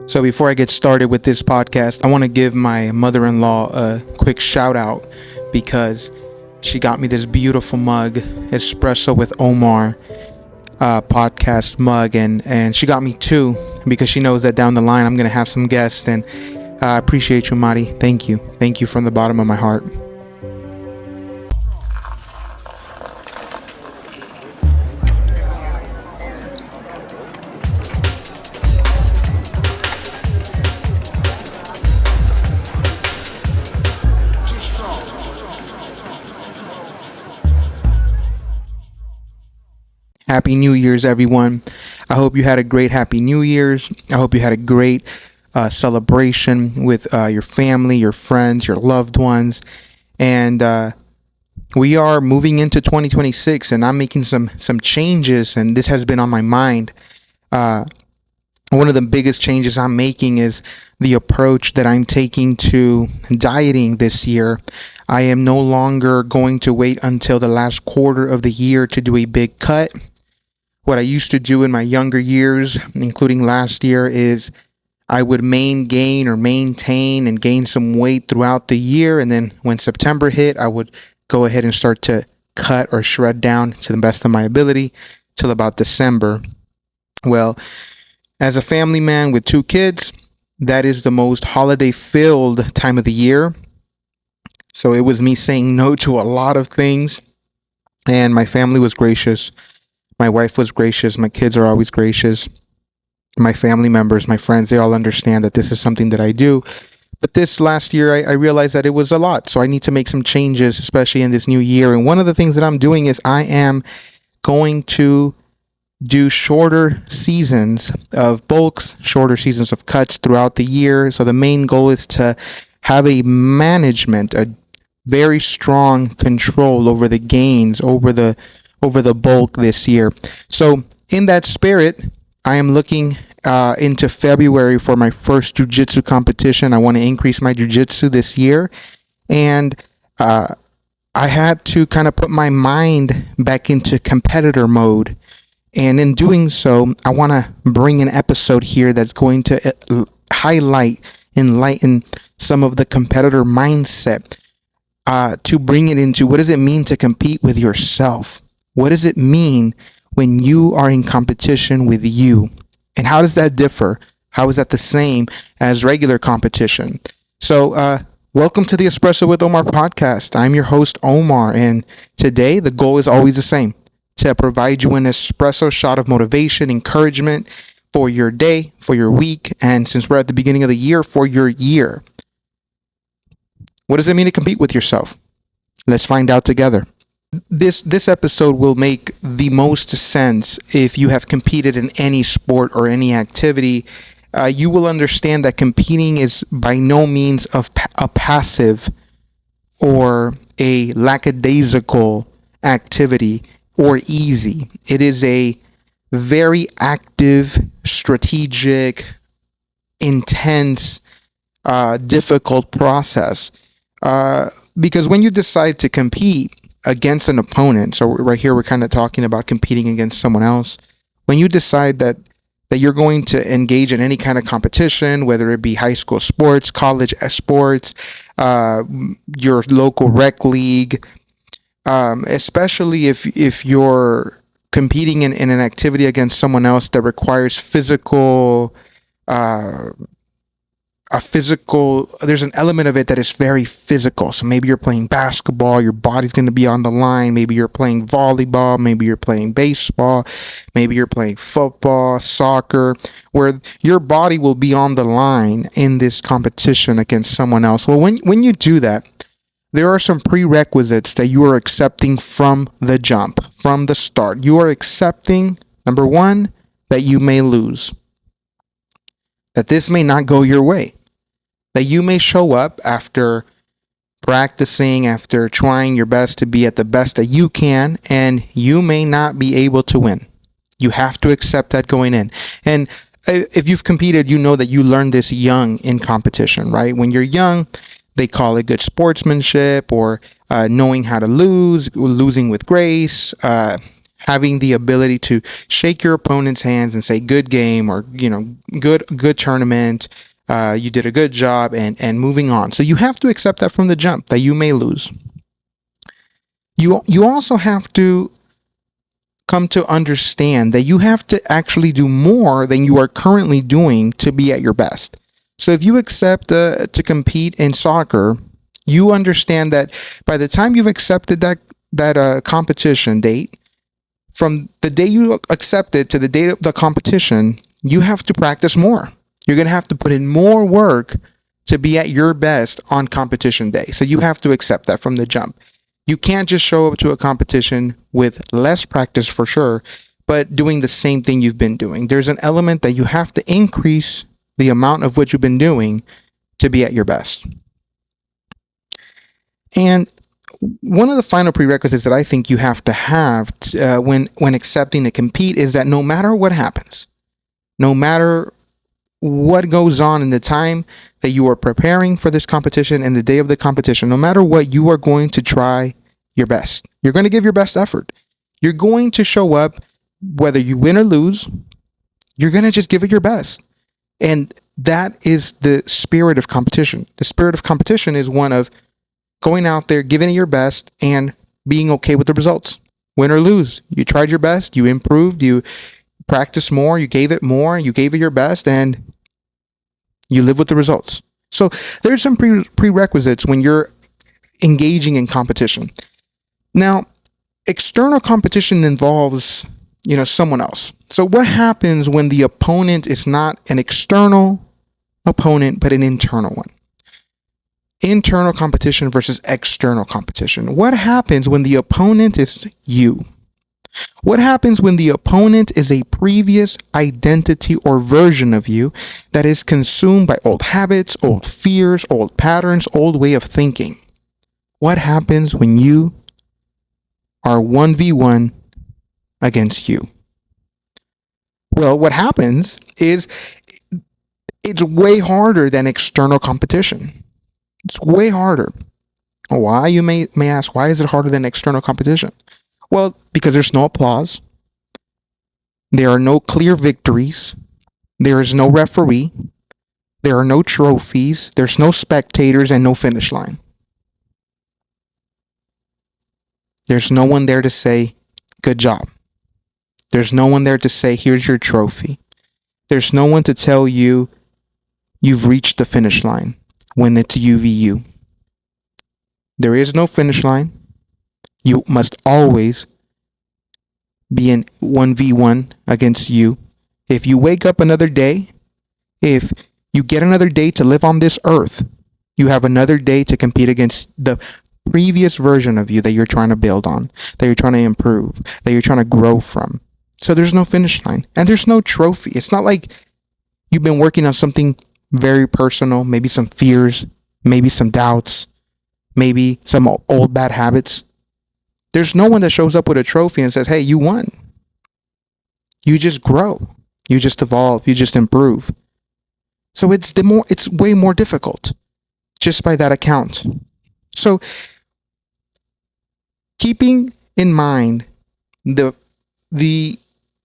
So before I get started with this podcast, I want to give my mother-in-law a quick shout out because she got me this beautiful mug, Espresso with Omar podcast mug, and she got me two because she knows that down the line I'm going to have some guests, and I appreciate you, Mari. Thank you. Thank you from the bottom of my heart. Happy New Year's, everyone. I hope you had a great Happy New Year's. I hope you had a great celebration with your family, your friends, your loved ones. And we are moving into 2026, and I'm making some changes, and this has been on my mind. One of the biggest changes I'm making is the approach that I'm taking to dieting this year. I am no longer going to wait until the last quarter of the year to do a big cut. What I used to do in my younger years, including last year, is I would maintain and gain some weight throughout the year. And then when September hit, I would go ahead and start to cut or shred down to the best of my ability till about December. Well, as a family man with two kids, that is the most holiday-filled time of the year. So it was me saying no to a lot of things, and my family was gracious. My wife was gracious. My kids are always gracious. My family members, my friends, they all understand that this is something that I do. But this last year, I realized that it was a lot. So I need to make some changes, especially in this new year. And one of the things that I'm doing is I am going to do shorter seasons of bulks, shorter seasons of cuts throughout the year. So the main goal is to have a very strong control over the gains, over the bulk this year. So in that spirit, I am looking into February for my first jiu-jitsu competition. I want to increase my jiu-jitsu this year. And I had to kind of put my mind back into competitor mode. And in doing so, I want to bring an episode here that's going to enlighten some of the competitor mindset, to bring it into what does it mean to compete with yourself? What does it mean when you are in competition with you? And how does that differ? How is that the same as regular competition? So, welcome to the Espresso with Omar podcast. I'm your host, Omar, and today the goal is always the same: to provide you an espresso shot of motivation, encouragement for your day, for your week, and since we're at the beginning of the year, for your year. What does it mean to compete with yourself? Let's find out together. This episode will make the most sense if you have competed in any sport or any activity. You will understand that competing is by no means a passive or a lackadaisical activity or easy. It is a very active, strategic, intense, difficult process. Because when you decide to compete against an opponent, so right here we're kind of talking about competing against someone else. When you decide that you're going to engage in any kind of competition, whether it be high school sports, college sports, your local rec league, especially if you're competing in an activity against someone else that requires there's an element of it that is very physical. So maybe you're playing basketball, your body's going to be on the line. Maybe you're playing volleyball, maybe you're playing baseball, maybe you're playing football, soccer, where your body will be on the line in this competition against someone else. Well, when you do that, there are some prerequisites that you are accepting from the jump, from the start. You are accepting, number one, that you may lose, that this may not go your way, that you may show up after practicing, after trying your best to be at the best that you can, and you may not be able to win. You have to accept that going in. And if you've competed, you know that you learn this young in competition, right? When you're young, they call it good sportsmanship, or knowing how to lose, losing with grace, having the ability to shake your opponent's hands and say good game, or good tournament, you did a good job, and moving on. So you have to accept that from the jump, that you may lose. You also have to come to understand that you have to actually do more than you are currently doing to be at your best. So if you accept to compete in soccer, you understand that by the time you've accepted that competition date, from the day you accept it to the date of the competition, you have to practice more. You're going to have to put in more work to be at your best on competition day. So you have to accept that from the jump. You can't just show up to a competition with less practice, for sure, but doing the same thing you've been doing. There's an element that you have to increase the amount of what you've been doing to be at your best. And one of the final prerequisites that I think you have to have when accepting to compete is that no matter what happens, no matter what goes on in the time that you are preparing for this competition and the day of the competition, no matter what, you are going to try your best. You're going to give your best effort. You're going to show up, whether you win or lose. You're going to just give it your best. And that is the spirit of competition. The spirit of competition is one of going out there, giving it your best, and being okay with the results. Win or lose, you tried your best, you improved, you practiced more, you gave it more, you gave it your best, and you live with the results. So there's some prerequisites when you're engaging in competition. Now, external competition involves, someone else. So what happens when the opponent is not an external opponent, but an internal one? Internal competition versus external competition. What happens when the opponent is you? What happens when the opponent is a previous identity or version of you that is consumed by old habits, old fears, old patterns, old way of thinking? What happens when you are 1v1 against you? Well, what happens is it's way harder than external competition. It's way harder. Why, you may ask, why is it harder than external competition? Well, because there's no applause. There are no clear victories. There is no referee. There are no trophies. There's no spectators and no finish line. There's no one there to say, good job. There's no one there to say, here's your trophy. There's no one to tell you you've reached the finish line when it's UVU. There is no finish line. You must always be in 1v1 against you. If you wake up another day, if you get another day to live on this earth, you have another day to compete against the previous version of you that you're trying to build on, that you're trying to improve, that you're trying to grow from. So there's no finish line and there's no trophy. It's not like you've been working on something very personal, maybe some fears, maybe some doubts, maybe some old bad habits. There's no one that shows up with a trophy and says, hey, you won. You just grow. You just evolve. You just improve. So it's way more difficult just by that account. So keeping in mind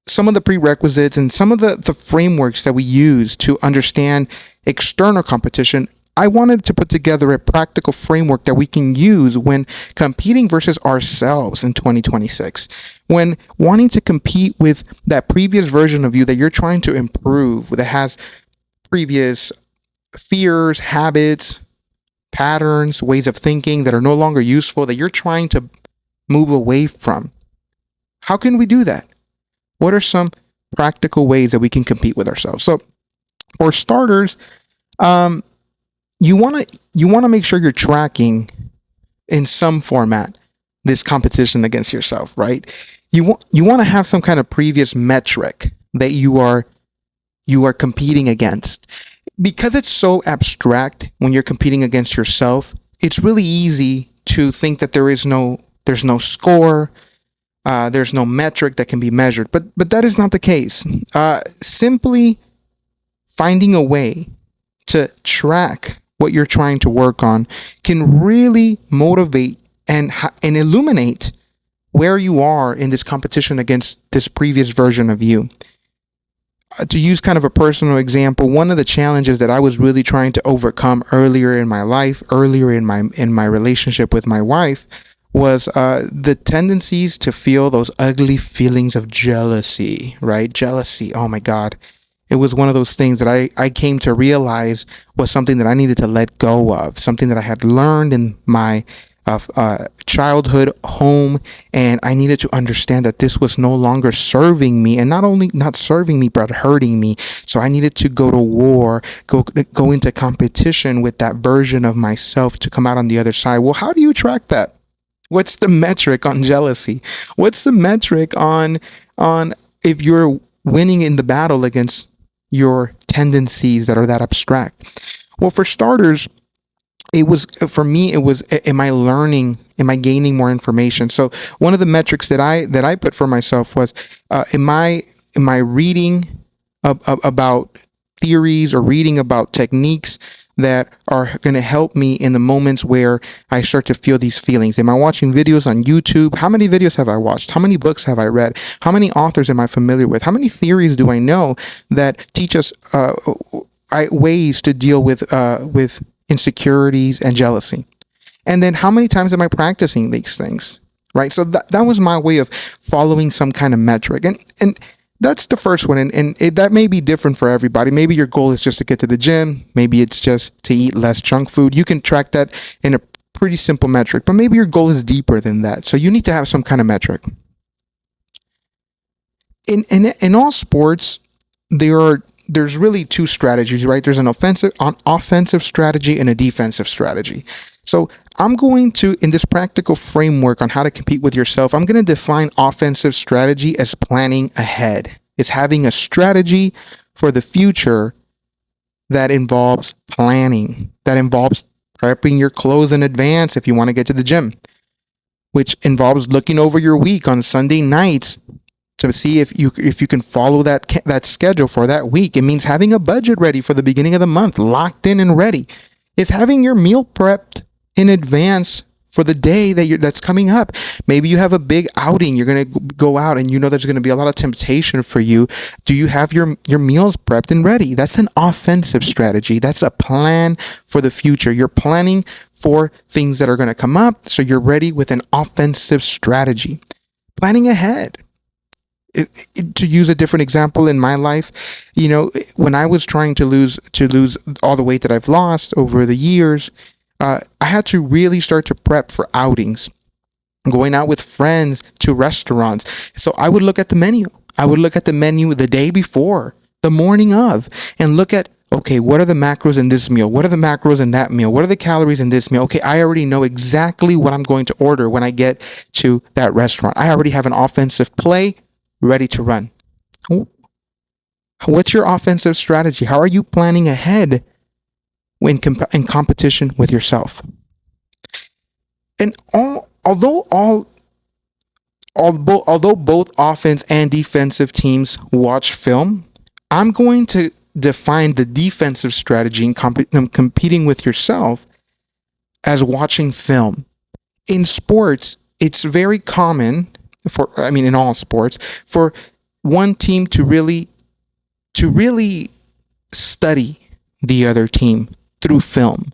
some of the prerequisites and some of the frameworks that we use to understand external competition, I wanted to put together a practical framework that we can use when competing versus ourselves in 2026. When wanting to compete with that previous version of you that you're trying to improve, that has previous fears, habits, patterns, ways of thinking that are no longer useful, that you're trying to move away from. How can we do that? What are some practical ways that we can compete with ourselves? So, for starters, you want to make sure you're tracking in some format this competition against yourself, right? You want to have some kind of previous metric that you are competing against. Because it's so abstract when you're competing against yourself, it's really easy to think that there's no score, there's no metric that can be measured, but that is not the case. Simply finding a way to track what you're trying to work on can really motivate and illuminate where you are in this competition against this previous version of you. To use kind of a personal example, one of the challenges that I was really trying to overcome earlier in my life, earlier in my relationship with my wife, was the tendencies to feel those ugly feelings of jealousy, right? Jealousy. Oh my God. It was one of those things that I came to realize was something that I needed to let go of, something that I had learned in my childhood home, and I needed to understand that this was no longer serving me, and not only not serving me but hurting me. So I needed to go to war, go into competition with that version of myself to come out on the other side. Well, how do you track that? What's the metric on jealousy? What's the metric on if you're winning in the battle against your tendencies that are that abstract? Well, for starters, it was for me, it was, am I learning, am I gaining more information? So one of the metrics that I put for myself was, am I reading about theories or reading about techniques that are going to help me in the moments where I start to feel these feelings? Am I watching videos on YouTube? How many videos have I watched? How many books have I read? How many authors am I familiar with? How many theories do I know that teach us ways to deal with insecurities and jealousy? And then how many times am I practicing these things? Right? So that was my way of following some kind of metric. And that's the first one. And that may be different for everybody. Maybe your goal is just to get to the gym. Maybe it's just to eat less junk food. You can track that in a pretty simple metric, but maybe your goal is deeper than that. So you need to have some kind of metric. In all sports, there's really two strategies, right? There's an offensive strategy and a defensive strategy. So I'm going to, in this practical framework on how to compete with yourself, I'm going to define offensive strategy as planning ahead. It's having a strategy for the future that involves planning, that involves prepping your clothes in advance if you want to get to the gym, which involves looking over your week on Sunday nights to see if you can follow that schedule for that week. It means having a budget ready for the beginning of the month, locked in and ready. It's having your meal prepped in advance for the day that's coming up. Maybe you have a big outing. You're going to go out and you know there's going to be a lot of temptation for you. Do you have your meals prepped and ready? That's an offensive strategy. That's a plan for the future. You're planning for things that are going to come up, so you're ready with an offensive strategy. Planning ahead. To use a different example in my life, when I was trying to lose all the weight that I've lost over the years, I had to really start to prep for outings, going out with friends to restaurants. So I would look at the menu. I would look at the menu the day before, the morning of, and look at, okay, what are the macros in this meal? What are the macros in that meal? What are the calories in this meal? Okay, I already know exactly what I'm going to order when I get to that restaurant. I already have an offensive play ready to run. What's your offensive strategy? How are you planning ahead when in competition with yourself? And although both offense and defensive teams watch film, I'm going to define the defensive strategy in competing with yourself as watching film. In sports, it's very common in all sports, for one team to really study the other team through film,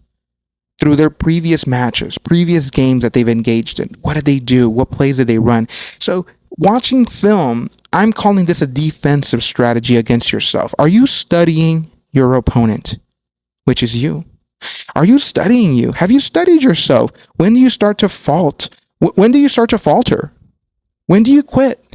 through their previous matches, previous games that they've engaged in. What did they do? What plays did they run? So watching film, I'm calling this a defensive strategy against yourself. Are you studying your opponent, which is you? Are you studying you? Have you studied yourself? When do you start to fault? When do you start to falter? When do you quit?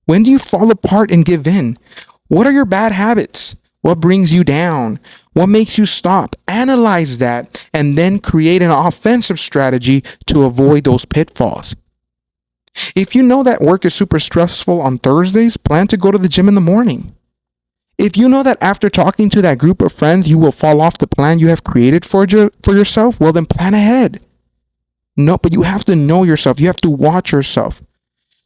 When do you fall apart and give in? What are your bad habits? What brings you down? What makes you stop? Analyze that and then create an offensive strategy to avoid those pitfalls. If you know that work is super stressful on Thursdays, plan to go to the gym in the morning. If you know that after talking to that group of friends, you will fall off the plan you have created for yourself, well then plan ahead. No, but you have to know yourself. You have to watch yourself.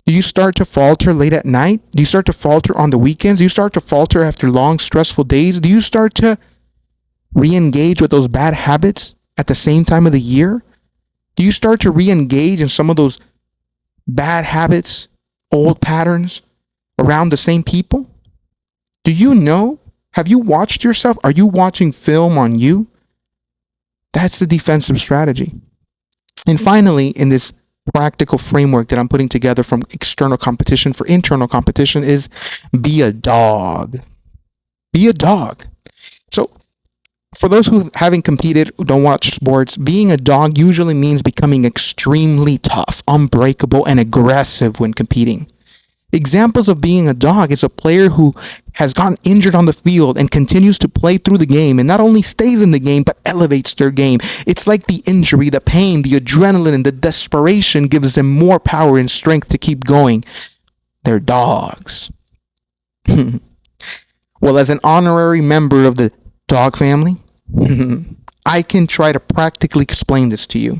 Do you start to falter late at night? Do you start to falter on the weekends? Do you start to falter after long, stressful days? Do you start to re-engage with those bad habits at the same time of the year? Do you start to re-engage in some of those bad habits, old patterns around the same people? Do you know? Have you watched yourself? Are you watching film on you? That's the defensive strategy. And finally, in this practical framework that I'm putting together from external competition for internal competition is be a dog. Be a dog. So for those who haven't competed, who don't watch sports, being a dog usually means becoming extremely tough, unbreakable, and aggressive when competing. Examples of being a dog is a player who has gotten injured on the field and continues to play through the game and not only stays in the game but elevates their game. It's like the injury, the pain, the adrenaline, and the desperation gives them more power and strength to keep going. They're dogs. Well, as an honorary member of the dog family, I can try to practically explain this to you.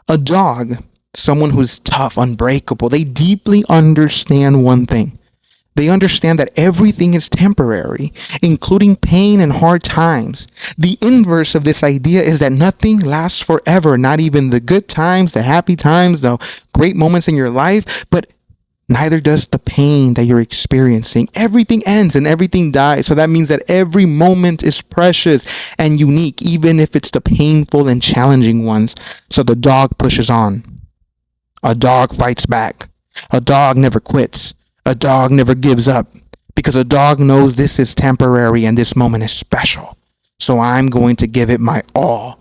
A dog, someone who's tough, unbreakable, they deeply understand one thing. They understand that everything is temporary, including pain and hard times. The inverse of this idea is that nothing lasts forever, not even the good times, the happy times, the great moments in your life, but neither does the pain that you're experiencing. Everything ends and everything dies. So that means that every moment is precious and unique, even if it's the painful and challenging ones. So the dog pushes on. A dog fights back. A dog never quits. A dog never gives up. Because a dog knows this is temporary and this moment is special. So I'm going to give it my all.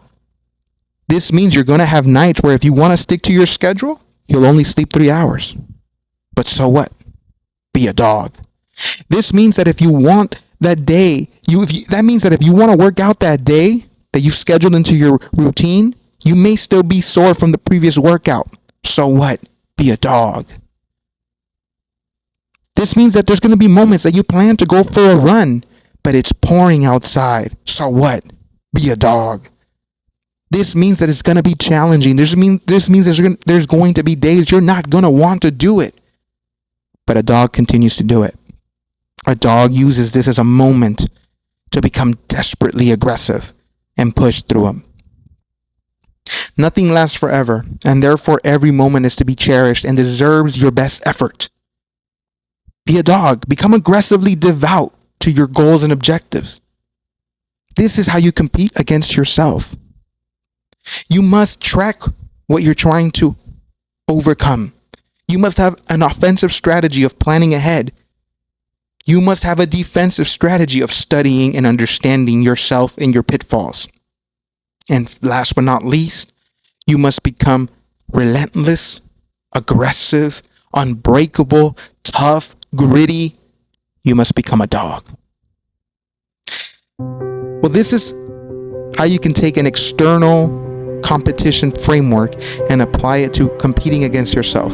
This means you're going to have nights where if you want to stick to your schedule, you'll only sleep 3 hours. But so what? Be a dog. This means that if you want that day, that means that if you want to work out that day that you've scheduled into your routine, you may still be sore from the previous workout. So what? Be a dog. This means that there's going to be moments that you plan to go for a run, but it's pouring outside. So what? Be a dog. This means that it's going to be challenging. This means there's going to be days you're not going to want to do it. But a dog continues to do it. A dog uses this as a moment to become desperately aggressive and push through them. Nothing lasts forever, and therefore every moment is to be cherished and deserves your best effort. Be a dog. Become aggressively devout to your goals and objectives. This is how you compete against yourself. You must track what you're trying to overcome. You must have an offensive strategy of planning ahead. You must have a defensive strategy of studying and understanding yourself and your pitfalls. And last but not least, you must become relentless, aggressive, unbreakable, tough, gritty. You must become a dog. Well, this is how you can take an external competition framework and apply it to competing against yourself.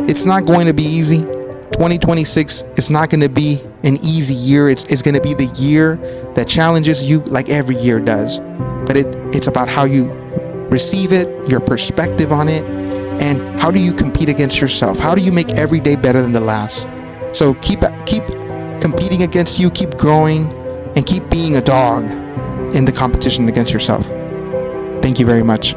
It's not going to be easy. 2026 is not going to be an easy year. It's going to be the year that challenges you like every year does. But it's about how you receive it, your perspective on it, and how do you compete against yourself? How do you make every day better than the last? So keep competing against you, keep growing, and keep being a dog in the competition against yourself. Thank you very much.